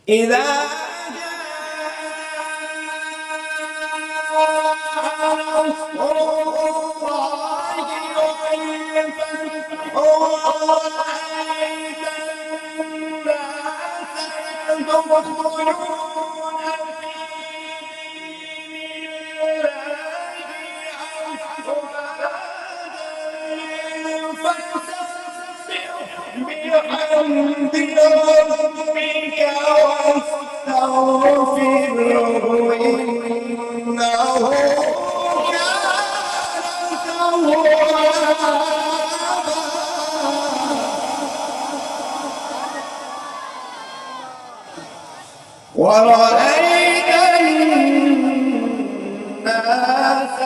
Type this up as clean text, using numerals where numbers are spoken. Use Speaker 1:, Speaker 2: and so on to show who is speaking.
Speaker 1: إذا نصر الله والفتح ورأيت الناس يدخلون في دين الله أفواجا فسبح بحمد ربك واستغفره إنه ورأيت الناس